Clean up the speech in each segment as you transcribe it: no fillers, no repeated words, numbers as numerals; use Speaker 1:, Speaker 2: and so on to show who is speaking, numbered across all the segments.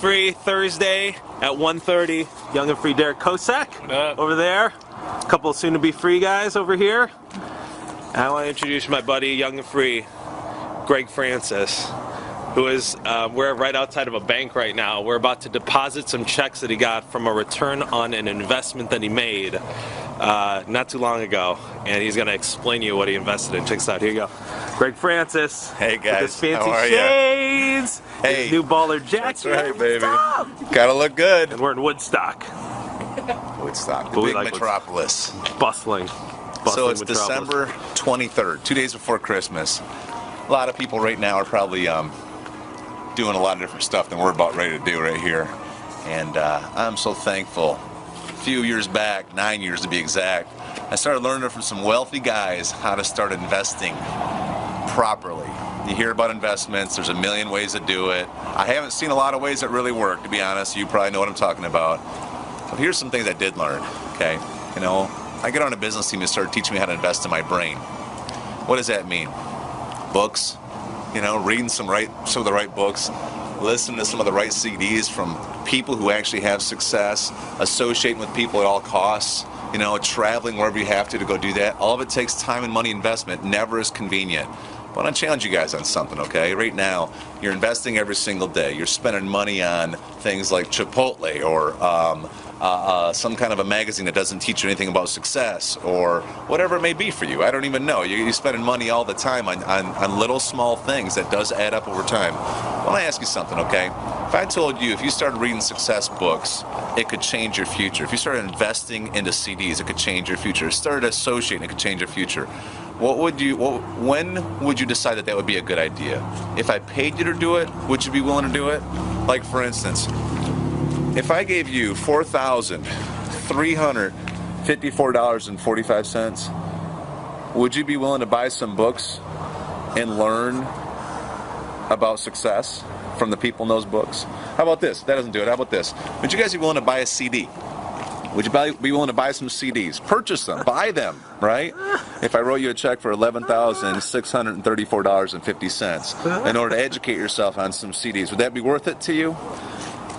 Speaker 1: Free Thursday at 1:30. Young and Free Derek Kosak over there. A couple of soon-to-be free guys over here. And I want to introduce my buddy, Young and Free, Greg Francis, who is, we're right outside of a bank right now. We're about to deposit some checks that he got from a return on an investment that he made not too long ago. And he's going to explain to you what he invested in. Check this out. Here you go. Greg Francis.
Speaker 2: Hey guys,
Speaker 1: with his fancy
Speaker 2: how are
Speaker 1: shades.
Speaker 2: Hey.
Speaker 1: His new baller jacket.
Speaker 2: That's right, baby. Gotta look good.
Speaker 1: And we're in Woodstock.
Speaker 2: Woodstock, the big metropolis.
Speaker 1: Bustling.
Speaker 2: So it's December 23rd, 2 days before Christmas. A lot of people right now are probably doing a lot of different stuff than we're about ready to do right here. And I'm so thankful. A few years back, 9 years to be exact, I started learning from some wealthy guys how to start investing properly. You hear about investments, there's a million ways to do it. I haven't seen a lot of ways that really work, to be honest. You probably know what I'm talking about. But here's some things I did learn, okay? You know, I get on a business team and started teaching me how to invest in my brain. What does that mean? Books, you know, reading some of the right books, listening to some of the right CDs from people who actually have success, associating with people at all costs, you know, traveling wherever you have to go do that. All of it takes time and money investment, never is convenient. But I want to challenge you guys on something, okay? Right now, you're investing every single day. You're spending money on things like Chipotle or some kind of a magazine that doesn't teach you anything about success or whatever it may be for you. I don't even know. You're spending money all the time on little small things that does add up over time. I want to ask you something, okay? If I told you if you started reading success books, it could change your future. If you started investing into CDs, it could change your future. Started associating, it could change your future. When would you decide that would be a good idea? If I paid you to do it, would you be willing to do it? Like for instance, if I gave you $4,354.45, would you be willing to buy some books and learn about success from the people in those books? How about this? That doesn't do it. How about this? Would you guys be willing to buy a CD? Would you be willing to buy some CDs? Purchase them, buy them, right? If I wrote you a check for $11,634.50 in order to educate yourself on some CDs, would that be worth it to you?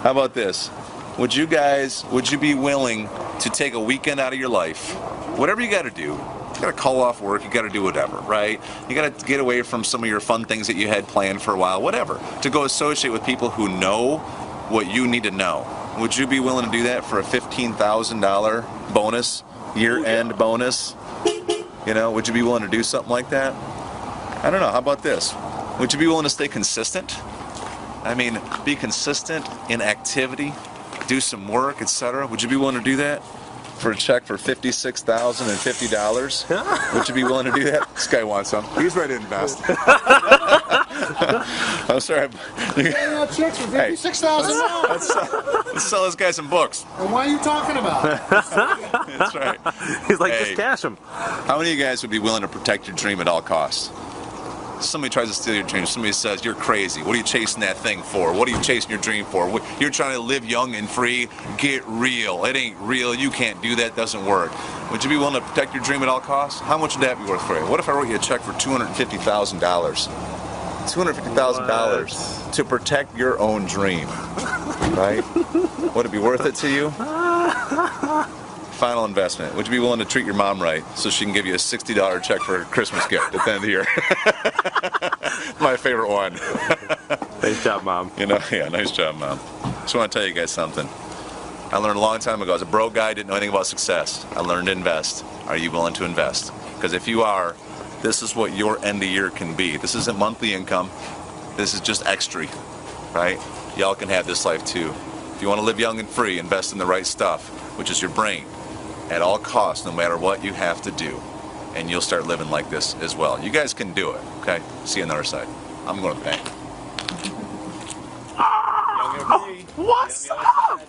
Speaker 2: How about this? Would you be willing to take a weekend out of your life, whatever you got to do? You got to call off work, you got to do whatever, right? You got to get away from some of your fun things that you had planned for a while, whatever, to go associate with people who know what you need to know. Would you be willing to do that for a $15,000 bonus, year-end bonus? You know, would you be willing to do something like that? I don't know. How about this? Would you be willing to stay consistent? I mean, be consistent in activity, do some work, etc. Would you be willing to do that for a check for $56,050? Would you be willing to do that? This guy wants some. He's ready to invest. I'm sorry.
Speaker 3: Checks for $56,000.
Speaker 2: Let's sell this guy some books.
Speaker 3: And why are you talking about it?
Speaker 2: That's right.
Speaker 1: He's like, just cash him.
Speaker 2: How many of you guys would be willing to protect your dream at all costs? Somebody tries to steal your dream. Somebody says, you're crazy. What are you chasing that thing for? What are you chasing your dream for? You're trying to live young and free. Get real. It ain't real. You can't do that. It doesn't work. Would you be willing to protect your dream at all costs? How much would that be worth for you? What if I wrote you a check for $250,000? $250,000 to protect your own dream, right? Would it be worth it to you? Final investment. Would you be willing to treat your mom right so she can give you a $60 check for a Christmas gift at the end of the year? My favorite one.
Speaker 1: Nice job, Mom.
Speaker 2: You know, yeah, nice job, Mom. Just want to tell you guys something. I learned a long time ago. I was a broke guy, didn't know anything about success. I learned to invest. Are you willing to invest? Because if you are, this is what your end of year can be. This isn't monthly income. This is just extra, right? Y'all can have this life too. If you want to live young and free, invest in the right stuff, which is your brain. At all costs, no matter what you have to do. And you'll start living like this as well. You guys can do it, okay? See you on the other side. I'm going to the bank.
Speaker 1: What's up?